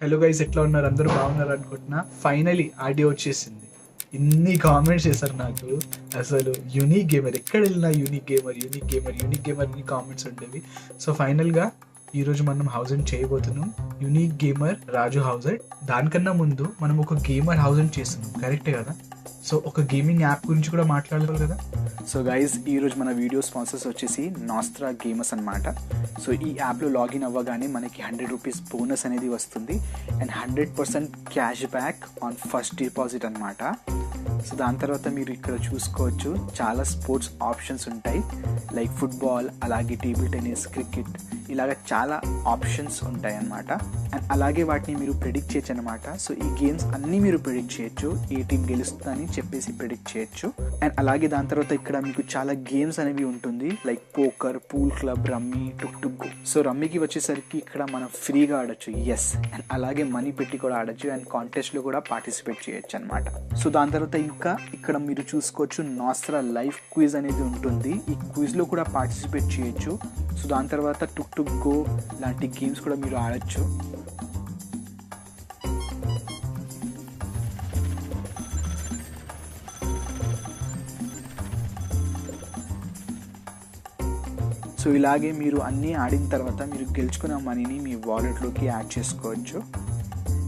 Hello guys, ఎట్లా ఉన్నారు? అందరూ బాగున్నారు అనుకుంటున్నా. ఫైనలీ ఆడియో వచ్చేసింది. ఇన్ని కామెంట్స్ చేశారు నాకు. అసలు యూనిక్ గేమర్, ఎక్కడ వెళ్ళినా యూనిక్ గేమర్ అని కామెంట్స్ ఉండేవి. సో ఫైనల్గా ఈరోజు మనం హౌస్ అండ్ చేయబోతున్నాం. Unique gamer Raju house and. దానికన్నా ముందు మనం ఒక గేమర్ హౌస్ అండ్ చేస్తున్నాం, కరెక్టే కదా? సో ఒక గేమింగ్ యాప్ గురించి కూడా మాట్లాడాలి కదా. సో గైజ్, ఈరోజు మన వీడియో స్పాన్సర్స్ వచ్చేసి నాస్ట్రా గేమర్స్ అనమాట. సో ఈ యాప్లో లాగిన్ అవ్వగానే మనకి 100 రూపీస్ బోనస్ అనేది వస్తుంది and 100% cash back on first deposit అనమాట. సో దాని తర్వాత మీరు ఇక్కడ చూసుకోవచ్చు, చాలా స్పోర్ట్స్ ఆప్షన్స్ ఉంటాయి. లైక్ ఫుట్బాల్, అలాగే టేబుల్ టెన్నిస్, క్రికెట్, ఇలాగ చాలా ఆప్షన్స్ ఉంటాయి అన్నమాట. అండ్ అలాగే వాటిని మీరు ప్రెడిక్ట్ చేయొచ్చు అనమాట. సో ఈ గేమ్స్ అన్నీ మీరు ప్రెడిక్ట్ చేయొచ్చు, ఏ టీం గెలుస్తుందని చెప్పేసి ప్రెడిక్ట్ చేయొచ్చు. అండ్ అలాగే దాని తర్వాత ఇక్కడ మీకు చాలా గేమ్స్ అనేవి ఉంటుంది, like poker, pool club, rummy, tuk tuk go. So రమ్మీకి వచ్చేసరికి ఇక్కడ మనం ఫ్రీగా ఆడొచ్చు, ఎస్. అండ్ అలాగే మనీ పెట్టి కూడా ఆడొచ్చు అండ్ కాంటెస్ట్లో కూడా పార్టిసిపేట్ చేయొచ్చు అనమాట. సో దాని తర్వాత ఇంకా ఇక్కడ మీరు చూసుకోవచ్చు, నాస్ట్రా లైవ్ క్విజ్ అనేది ఉంటుంది. ఈ క్విజ్లో కూడా పార్టిసిపేట్ చేయొచ్చు. సో దాని తర్వాత టుక్ టుక్ గో లాంటి గేమ్స్ కూడా మీరు ఆడొచ్చు. సో ఇలాగే మీరు అన్నీ ఆడిన తర్వాత మీరు గెలుచుకున్న మనీని మీ వాలెట్లోకి యాడ్ చేసుకోవచ్చు.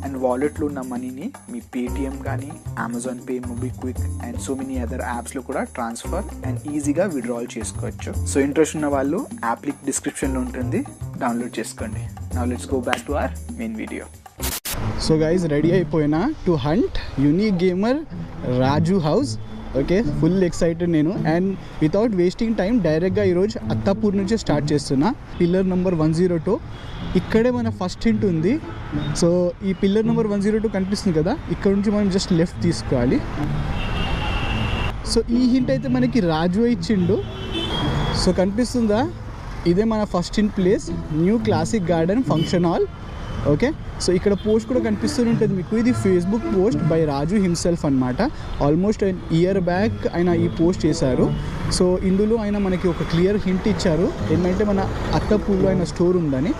అండ్ వాలెట్లో ఉన్న మనీని మీ పేటిఎం కానీ, Amazon pay, MobiKwik and so many other యాప్స్లో కూడా ట్రాన్స్ఫర్ అండ్ ఈజీగా విత్డ్రాల్ చేసుకోవచ్చు. సో ఇంట్రెస్ట్ ఉన్న వాళ్ళు యాప్ లింక్ డిస్క్రిప్షన్లో ఉంటుంది, డౌన్లోడ్ చేసుకోండి. Now let's go back to our main video. So guys, ready అయిపోయినా to hunt unique gamer Raju house. Okay, full excited నేను. అండ్ వితౌట్ వేస్టింగ్ టైం డైరెక్ట్గా ఈరోజు అత్తాపూర్ నుంచే స్టార్ట్ చేస్తున్నా. పిల్లర్ నెంబర్ 102, ఇక్కడే మన ఫస్ట్ హింట్ ఉంది. సో ఈ పిల్లర్ నెంబర్ 102 కనిపిస్తుంది కదా, ఇక్కడ నుంచి మనం జస్ట్ లెఫ్ట్ తీసుకోవాలి. సో ఈ హింట్ అయితే మనకి రాజు ఇచ్చిండు. సో కనిపిస్తుందా, ఇదే మన first hint place, new classic garden function hall. Okay, so ఇక్కడ పోస్ట్ కూడా కనిపిస్తూనే ఉంటుంది మీకు. ఇది Facebook post by Raju himself అనమాట. ఆల్మోస్ట్ ఇయర్ బ్యాక్ ఆయన ఈ పోస్ట్ చేశారు. సో ఇందులో ఆయన మనకి ఒక క్లియర్ హింట్ ఇచ్చారు, ఏంటంటే మన అత్తపూర్లో ఆయన స్టోర్ ఉందని.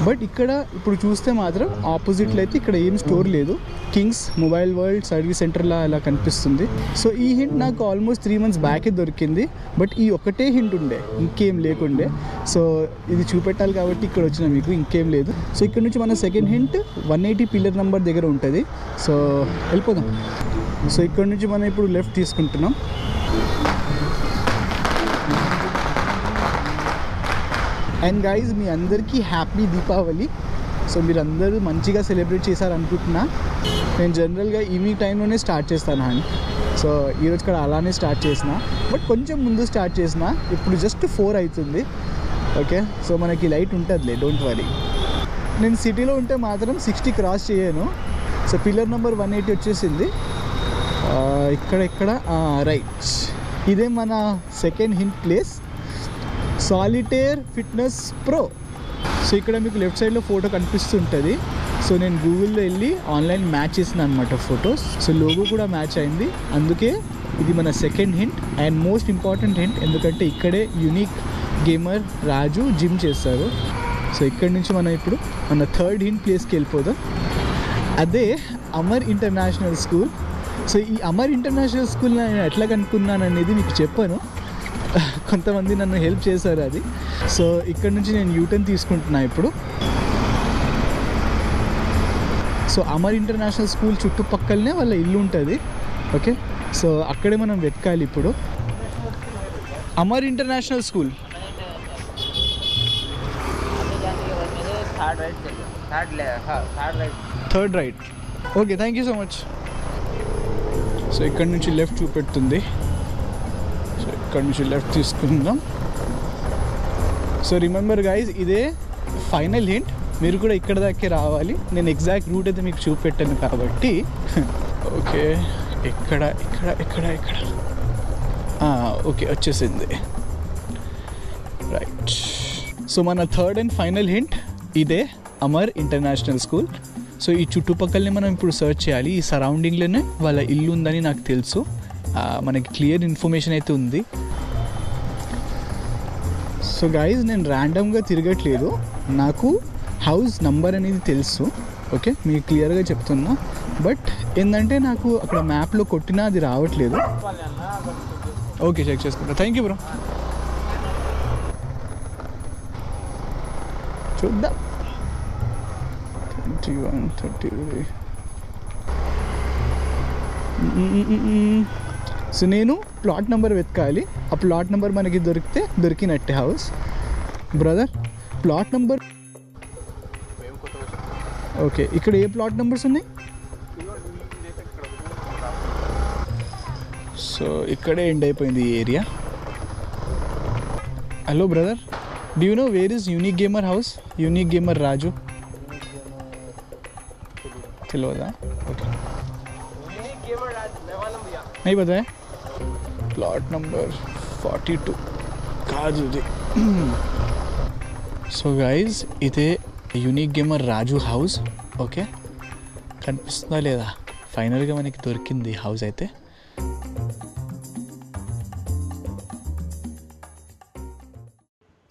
బట్ ఇక్కడ ఇప్పుడు చూస్తే మాత్రం ఆపోజిట్లో అయితే ఇక్కడ ఏం స్టోర్ లేదు, కింగ్స్ మొబైల్ వరల్డ్ సర్వీస్ సెంటర్లా అలా కనిపిస్తుంది. సో ఈ హింట్ నాకు ఆల్మోస్ట్ 3 months బ్యాకే దొరికింది. బట్ ఈ ఒకటే హింట్ ఉండే, ఇంకేం లేకుండే. సో ఇది చూపెట్టాలి కాబట్టి ఇక్కడ వచ్చిన మీకు, ఇంకేం లేదు. సో ఇక్కడ నుంచి మన సెకండ్ హింట్ 180 పిల్లర్ నెంబర్ దగ్గర ఉంటుంది. సో వెళ్ళిపోదాం. సో ఇక్కడ నుంచి మనం ఇప్పుడు లెఫ్ట్ తీసుకుంటున్నాం. అండ్ గైజ్, మీ అందరికీ హ్యాపీ దీపావళి. సో మీరు అందరూ మంచిగా సెలబ్రేట్ చేశారనుకుంటున్నా. నేను జనరల్గా ఈవినింగ్ టైంలోనే స్టార్ట్ చేస్తాను అండి. సో ఈరోజు కూడా అలానే స్టార్ట్ చేసిన, బట్ కొంచెం ముందు స్టార్ట్ చేసిన. ఇప్పుడు జస్ట్ 4 అవుతుంది. ఓకే, సో మనకి లైట్ ఉంటుందిలే, డోంట్ వరీ. నేను సిటీలో ఉంటే మాత్రం 60 క్రాస్ చేయను. సో పిల్లర్ నెంబర్ 180 వచ్చేసింది. ఇక్కడ రైట్, ఇదే మన second hint place, solitaire fitness pro. So ఇక్కడ మీకు లెఫ్ట్ సైడ్లో ఫోటో కనిపిస్తుంటుంది. సో నేను గూగుల్లో వెళ్ళి ఆన్లైన్ మ్యాచ్ చేసిన అనమాట ఫొటోస్. సో లోగో కూడా మ్యాచ్ అయింది, అందుకే ఇది మన second hint and most important hint. ఎందుకంటే ఇక్కడే యూనిక్ గేమర్ రాజు జిమ్ చేస్తారు. సో ఇక్కడ నుంచి మనం ఇప్పుడు మన థర్డ్ హింట్ ప్లేస్కి వెళ్ళిపోదాం, అదే అమర్ ఇంటర్నేషనల్ స్కూల్. సో ఈ అమర్ ఇంటర్నేషనల్ స్కూల్ నేను ఎట్లా కనుక్కున్నాను అనేది మీకు చెప్పాను, కొంతమంది నన్ను హెల్ప్ చేశారు అది. సో ఇక్కడ నుంచి నేను యూటర్న్ తీసుకుంటున్నా ఇప్పుడు. సో అమర్ ఇంటర్నేషనల్ స్కూల్ చుట్టుపక్కలనే వాళ్ళ ఇల్లు ఉంటుంది. ఓకే, సో అక్కడే మనం వెతకాలి ఇప్పుడు. Amar international school third right. Okay, thank you so much. So ఇక్కడ నుంచి లెఫ్ట్ చూపెడుతుంది. సో ఇక్కడ నుంచి లెఫ్ట్ తీసుకుందాం. సో రిమెంబర్ గైజ్, ఇదే ఫైనల్ హింట్. మీరు కూడా ఇక్కడ దాకే రావాలి. నేను ఎగ్జాక్ట్ రూట్ అయితే మీకు చూపెట్టాను కాబట్టి. ఓకే, ఇక్కడ ఓకే వచ్చేసింది. రైట్, సో మన థర్డ్ అండ్ ఫైనల్ హింట్ ఇదే అమర్ ఇంటర్నేషనల్ స్కూల్. సో ఈ చుట్టుపక్కలనే మనం ఇప్పుడు సర్చ్ చేయాలి. ఈ సరౌండింగ్లోనే వాళ్ళ ఇల్లు ఉందని నాకు తెలుసు, మనకి క్లియర్ ఇన్ఫర్మేషన్ అయితే ఉంది. సో గైజ్, నేను ర్యాండమ్గా తిరగట్లేదు, నాకు హౌస్ నంబర్ అనేది తెలుసు. ఓకే మీకు క్లియర్గా చెప్తున్నా. బట్ ఏంటంటే నాకు అక్కడ మ్యాప్లో కొట్టినా అది రావట్లేదు. ఓకే చెక్ చేసుకుంటా. Thank you bro. చూద్దాం 21:30. సో నేను ప్లాట్ నెంబర్ వెతకాలి. ఆ ప్లాట్ నెంబర్ మనకి దొరికితే దొరికినట్టే house. Brother plot number okay. ఇక్కడ ఏ ప్లాట్ నెంబర్స్ ఉన్నాయి? సో ఇక్కడే ఎండ్ అయిపోయింది ఈ area. Hello brother, do you know where is unique gamer house? Unique gamer Raju తెలియదా? ఓకే नहीं पता है. प्लॉट नंबर 42 కాదు ఇది. సో గైజ్ ఇదే unique gamer Raju house. Okay కనిపిస్తుందా లేదా? ఫైనల్గా మనకి దొరికింది హౌస్ అయితే.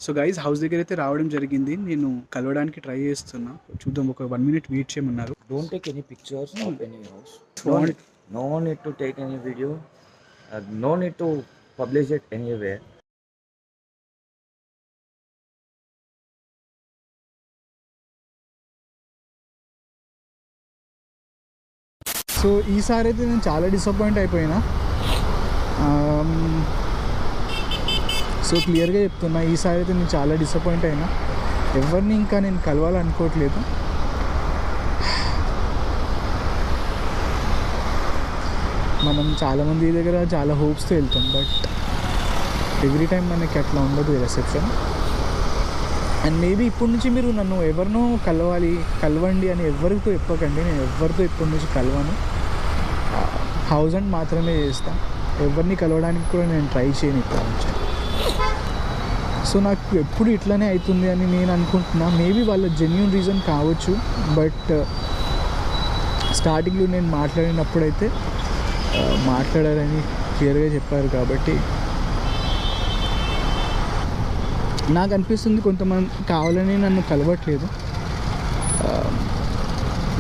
సో గైజ్ హౌస్ దగ్గర అయితే రావడం జరిగింది. నేను కలవడానికి ట్రై చేస్తున్నా. చూద్దాం, ఒక 1 minute వెయిట్ చేయమన్నారు. Don't take any pictures of any house. Don't- No need to take any video. No need to publish it anywhere. So ఈసారి అయితే నేను చాలా డిసప్పాయింట్ అయిపోయినా. సో క్లియర్గా చెప్తున్నా, ఈసారి అయితే నేను చాలా డిసప్పాయింట్ అయినా. ఎవరిని ఇంకా నేను కలవాలనుకోవట్లేదు. మనం చాలామంది దగ్గర చాలా హోప్స్తో వెళ్తాం, బట్ ఎవ్రీ టైం మనకి అట్లా ఉండదు రిసెప్షన్. అండ్ మేబీ ఇప్పటి నుంచి మీరు నన్ను ఎవరినో కలవండి అని ఎవరితో చెప్పకండి. నేను ఎవరితో ఇప్పటి నుంచి కలవను. హౌస్ అండ్ మాత్రమే చేస్తాను. ఎవరిని కలవడానికి కూడా నేను ట్రై చేయను ఇప్పటి నుంచి. సో నాకు ఎప్పుడు ఇట్లానే అవుతుంది అని నేను అనుకుంటున్నా. మేబీ వాళ్ళ జెన్యూన్ రీజన్ కావచ్చు, బట్ స్టార్టింగ్లో నేను మాట్లాడినప్పుడైతే మాట్లాడారని క్లియర్గా చెప్పారు. కాబట్టి నాకు అనిపిస్తుంది కొంతమంది కావాలని నన్ను కలవట్లేదు.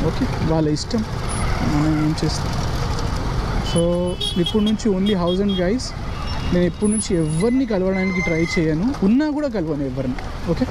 ఓకే వాళ్ళ ఇష్టం, మనం ఏం చేస్తాం. సో ఇప్పటి నుంచి ఓన్లీ హౌస్ అండ్ గైస్. నేను ఇప్పటి నుంచి ఎవరిని కలవడానికి ట్రై చేయను, ఉన్నా కూడా కలవను ఎవరిని. ఓకే